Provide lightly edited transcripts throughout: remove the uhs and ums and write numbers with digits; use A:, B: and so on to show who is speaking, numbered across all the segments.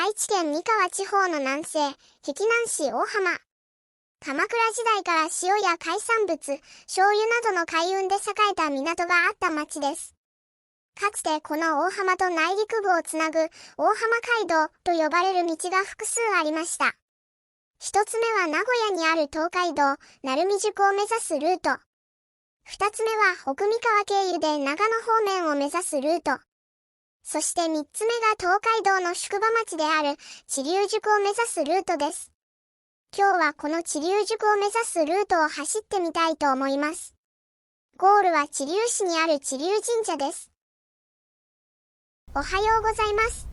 A: 愛知県三河地方の南西、碧南市大浜。鎌倉時代から塩や海産物、醤油などの海運で栄えた港があった町です。かつてこの大浜と内陸部をつなぐ大浜街道と呼ばれる道が複数ありました。一つ目は名古屋にある東海道、鳴海宿を目指すルート。二つ目は奥三河経由で長野方面を目指すルート。そして三つ目が東海道の宿場町である知立宿を目指すルートです。今日はこの知立宿を目指すルートを走ってみたいと思います。ゴールは知立市にある知立神社です。おはようございます。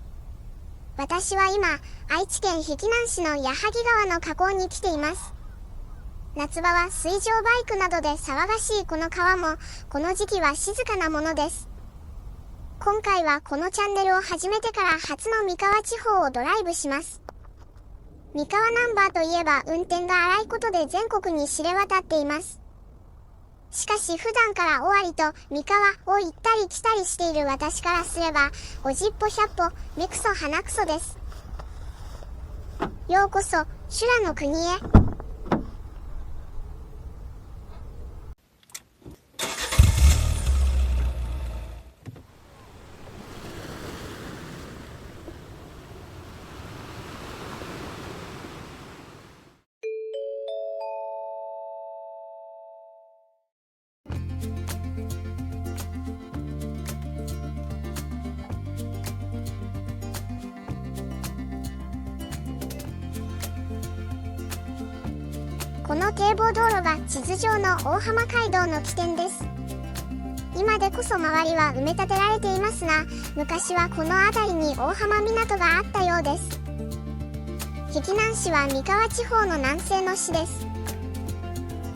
A: 私は今、愛知県碧南市の矢作川の河口に来ています。夏場は水上バイクなどで騒がしいこの川も、この時期は静かなものです。今回はこのチャンネルを始めてから初の三河地方をドライブします。三河ナンバーといえば運転が荒いことで全国に知れ渡っています。しかし普段から尾張と三河を行ったり来たりしている私からすれば、おじっぽ百歩、目くそ鼻くそです。ようこそ、修羅の国へ。この堤防道路が地図上の大浜街道の起点です。今でこそ周りは埋め立てられていますが、昔はこの辺りに大浜港があったようです。碧南市は三河地方の南西の市です。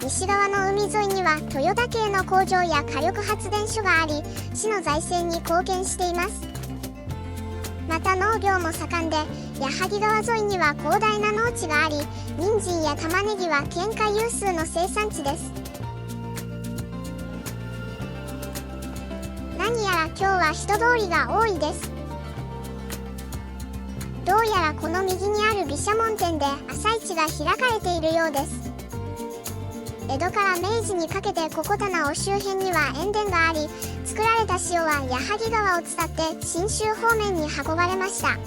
A: 西側の海沿いには豊田系の工場や火力発電所があり、市の財政に貢献しています。また農業も盛んで、矢作川沿いには広大な農地があり、人参や玉ねぎは県下有数の生産地です。何やら今日は人通りが多いです。どうやらこの右にある毘沙門天で朝市が開かれているようです。江戸から明治にかけてここ棚尾周辺には塩田があり、作られた塩は矢作川を伝って信州方面に運ばれました。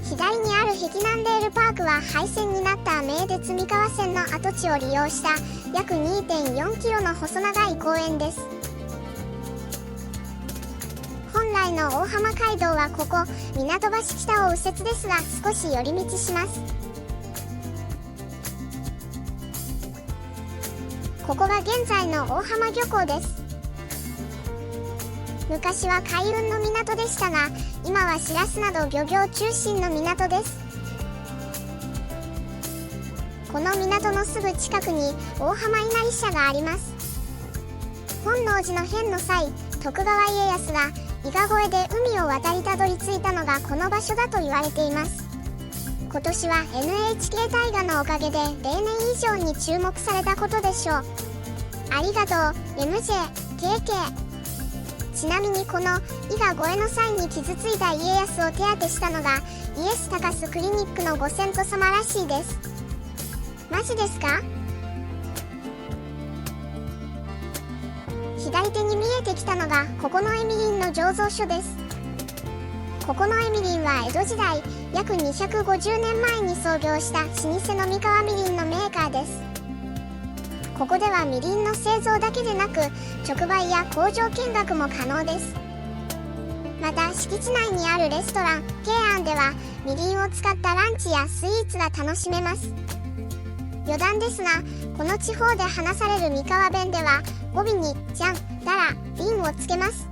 A: 左にある碧南レールパークは廃線になった名鉄三河線の跡地を利用した約 2.4 キロの細長い公園です。本来の大浜街道はここ港橋北を右折ですが、少し寄り道します。ここが現在の大浜漁港です。昔は海運の港でしたが、今はシラスなど漁業中心の港です。この港のすぐ近くに大浜稲荷社があります。本能寺の変の際、徳川家康が伊賀越えで海を渡りたどり着いたのがこの場所だと言われています。今年は NHK 大河のおかげで例年以上に注目されたことでしょう。ありがとう MJ、KK。ちなみにこの伊賀越えの際に傷ついた家康を手当てしたのがイエス高須クリニックのご先祖様らしいです。マジですか？左手に見えてきたのがここのエミリンの醸造所です。ここのエミリンは江戸時代約250年前に創業した老舗の三河みりんのメーカーです。ここではみりんの製造だけでなく直売や工場見学も可能です。また敷地内にあるレストラン慶安ではみりんを使ったランチやスイーツが楽しめます。余談ですが、この地方で話される三河弁では語尾にじゃん、だら、りんをつけます。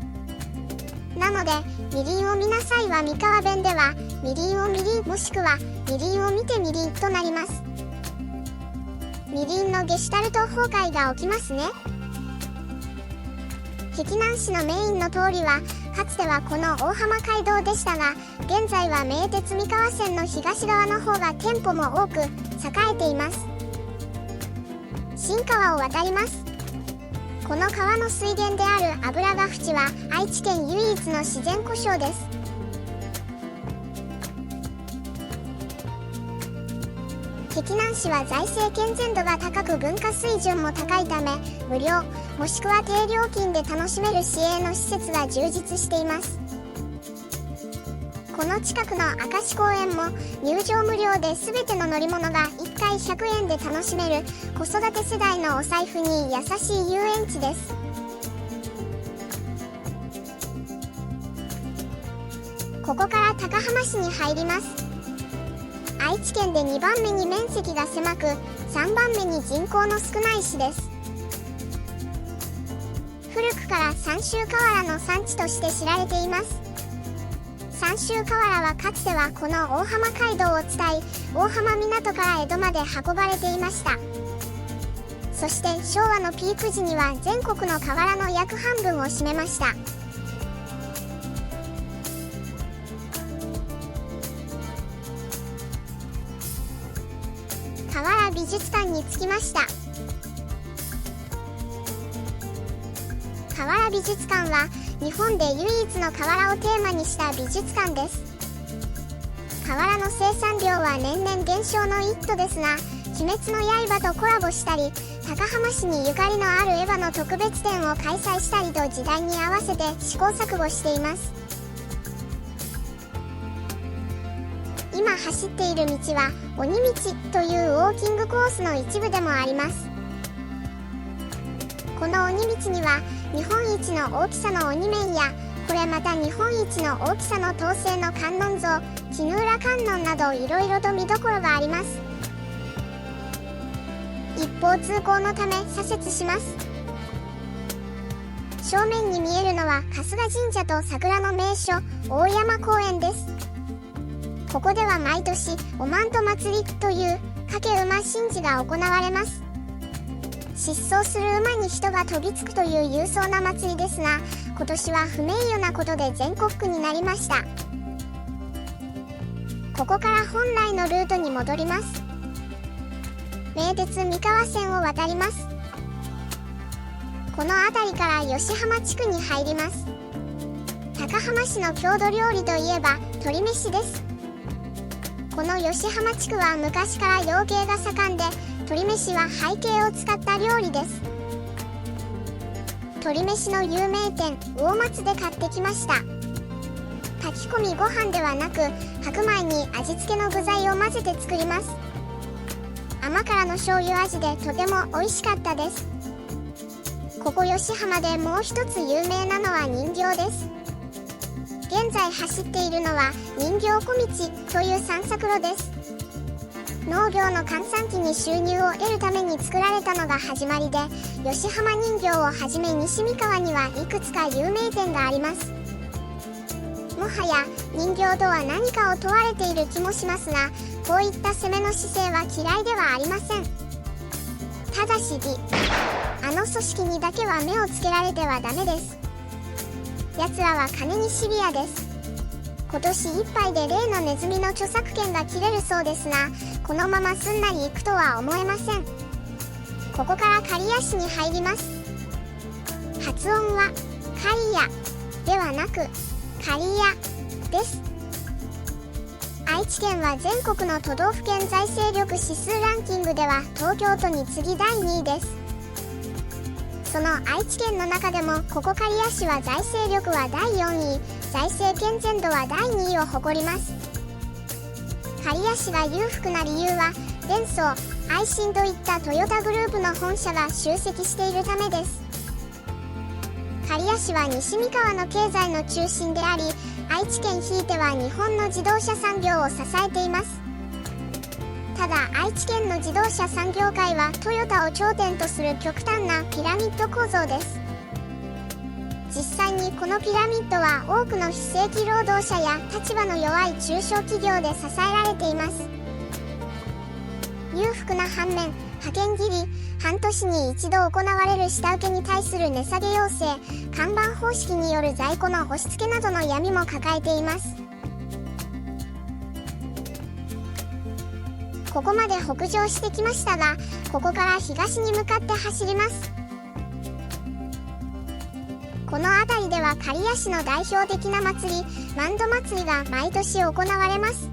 A: なのでみりんを見なさいは三河弁ではみりんをみりんもしくはみりんを見てみりんとなります。みりんのゲシュタルト崩壊が起きますね。碧南市のメインの通りはかつてはこの大浜街道でしたが、現在は名鉄三河線の東側の方が店舗も多く栄えています。新川を渡ります。この川の水源である油ヶ淵は愛知県唯一の自然湖沼です。碧南市は財政健全度が高く文化水準も高いため、無料もしくは低料金で楽しめる市営の施設が充実しています。この近くの明石公園も入場無料で全ての乗り物が1回100円で楽しめる子育て世代のお財布に優しい遊園地です。ここから高浜市に入ります。愛知県で2番目に面積が狭く、3番目に人口の少ない市です。古くから三州瓦の産地として知られています。三州瓦はかつてはこの大浜街道を伝い、大浜港から江戸まで運ばれていました。そして昭和のピーク時には全国の瓦の約半分を占めました。瓦美術館に着きました。瓦美術館は日本で唯一の瓦をテーマにした美術館です。瓦の生産量は年々減少の一途ですが、鬼滅の刃とコラボしたり、高浜市にゆかりのあるエヴァの特別展を開催したりと時代に合わせて試行錯誤しています。今走っている道は鬼道というウォーキングコースの一部でもあります。この鬼道には日本一の大きさの鬼面や、これまた日本一の大きさの銅製の観音像、絹浦観音などいろいろと見どころがあります。一方通行のため左折します。正面に見えるのは春日神社と桜の名所、大山公園です。ここでは毎年おまんと祭りという掛け馬神事が行われます。疾走する馬に人が飛びつくという勇壮な祭りですが、今年は不名誉なことで全国区になりました。ここから本来のルートに戻ります。名鉄三河線を渡ります。この辺りから吉浜地区に入ります。高浜市の郷土料理といえば鶏めしです。この吉浜地区は昔から養鶏が盛んで、鶏めしは背景を使った料理です。鶏めしの有名店魚松で買ってきました。炊き込みご飯ではなく、白米に味付けの具材を混ぜて作ります。甘辛の醤油味でとても美味しかったです。ここ吉浜でもう一つ有名なのは人形です。現在走っているのは人形小道という散策路です。農業の閑散期に収入を得るために作られたのが始まりで、吉浜人形をはじめ西三河にはいくつか有名店があります。もはや人形とは何かを問われている気もしますが、こういった攻めの姿勢は嫌いではありません。ただしあの組織にだけは目をつけられてはダメです。奴らは金にシビアです。今年いっぱいで例のネズミの著作権が切れるそうですが、このまますんなりいくとは思えません。ここから刈谷市に入ります。発音は刈谷ではなく刈谷です。愛知県は全国の都道府県財政力指数ランキングでは東京都に次ぎ第2位です。その愛知県の中でもここ刈谷市は財政力は第4位、財政健全度は第2位を誇ります。刈谷市が裕福な理由はデンソー、愛信といったトヨタグループの本社が集積しているためです。刈谷市は西三河の経済の中心であり、愛知県ひいては日本の自動車産業を支えています。ただ愛知県の自動車産業界はトヨタを頂点とする極端なピラミッド構造です。実際にこのピラミッドは多くの非正規労働者や立場の弱い中小企業で支えられています。裕福な反面、派遣切り、半年に一度行われる下請けに対する値下げ要請、看板方式による在庫の押し付けなどの闇も抱えています。ここまで北上してきましたが、ここから東に向かって走ります。この辺りでは刈谷市の代表的な祭り、万戸祭りが毎年行われます。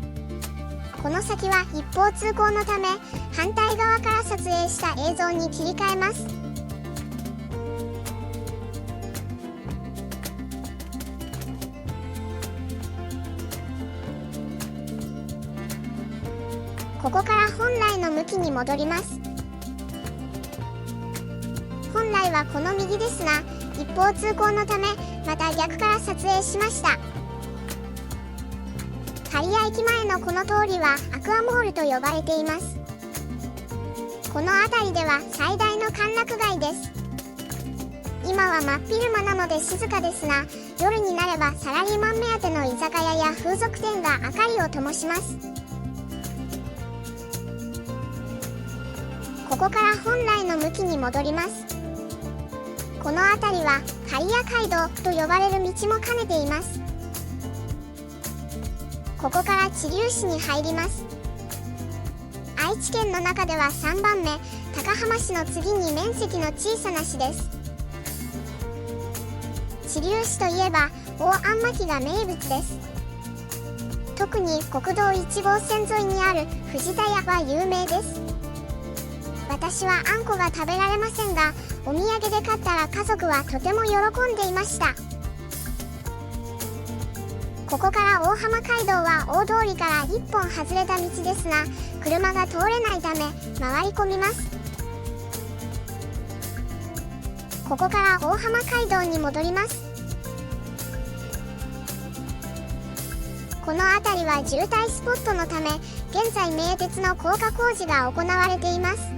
A: この先は一方通行のため、反対側から撮影した映像に切り替えます。ここから本来の向きに戻ります。本来はこの右ですが、一方通行のためまた逆から撮影しました。刈谷駅前のこの通りはアクアモールと呼ばれています。この辺りでは最大の歓楽街です。今は真っ昼間なので静かですが、夜になればサラリーマン目当ての居酒屋や風俗店が明かりを灯します。ここから本来の向きに戻ります。この辺りは刈谷街道と呼ばれる道も兼ねています。ここから知立市に入ります。愛知県の中では3番目、高浜市の次に面積の小さな市です。知立市といえば大あん巻きが名物です。特に国道1号線沿いにある藤田屋は有名です。私はあんこが食べられませんが、お土産で買ったら家族はとても喜んでいました。ここから大浜街道は大通りから一本外れた道ですが、車が通れないため回り込みます。ここから大浜街道に戻ります。この辺りは渋滞スポットのため、現在名鉄の高架工事が行われています。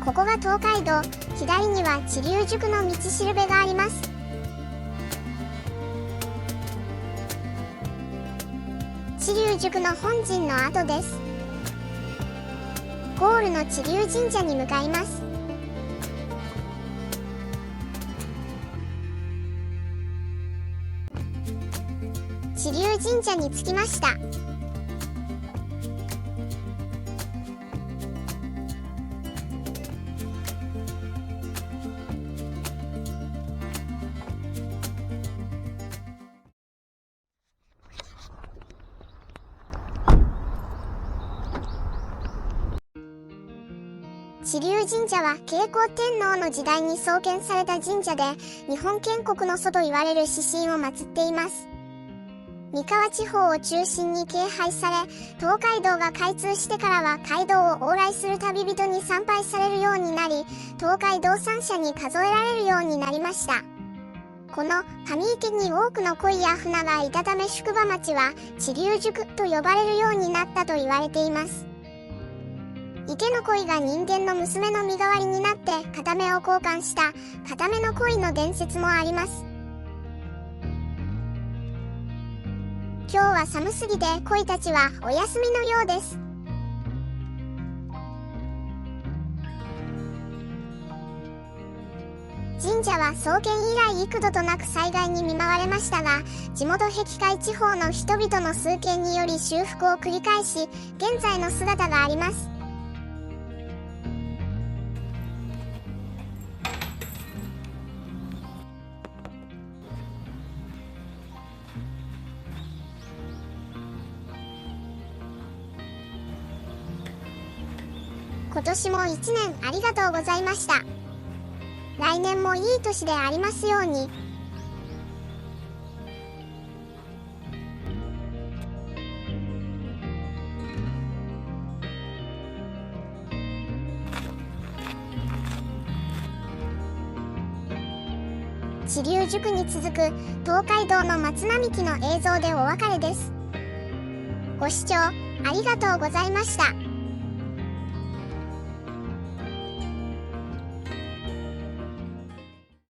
A: ここが東海道、左には知立宿の道しるべがあります。知立宿の本陣の跡です。ゴールの知立神社に向かいます。知立神社に着きました。知立神社は慶光天皇の時代に創建された神社で、日本建国の祖と言われる指針を祀っています。三河地方を中心に敬拝され、東海道が開通してからは街道を往来する旅人に参拝されるようになり、東海道三社に数えられるようになりました。この上池に多くの鯉や船がいたため、宿場町は知立宿と呼ばれるようになったと言われています。池の鯉が人間の娘の身代わりになって片目を交換した片目の鯉の伝説もあります。今日は寒すぎて鯉たちはお休みのようです。神社は創建以来幾度となく災害に見舞われましたが、地元碧海地方の人々の崇敬により修復を繰り返し、現在の姿があります。今年も1年ありがとうございました。来年もいい年でありますように。知立宿に続く東海道の松並木の映像でお別れです。ご視聴ありがとうございました。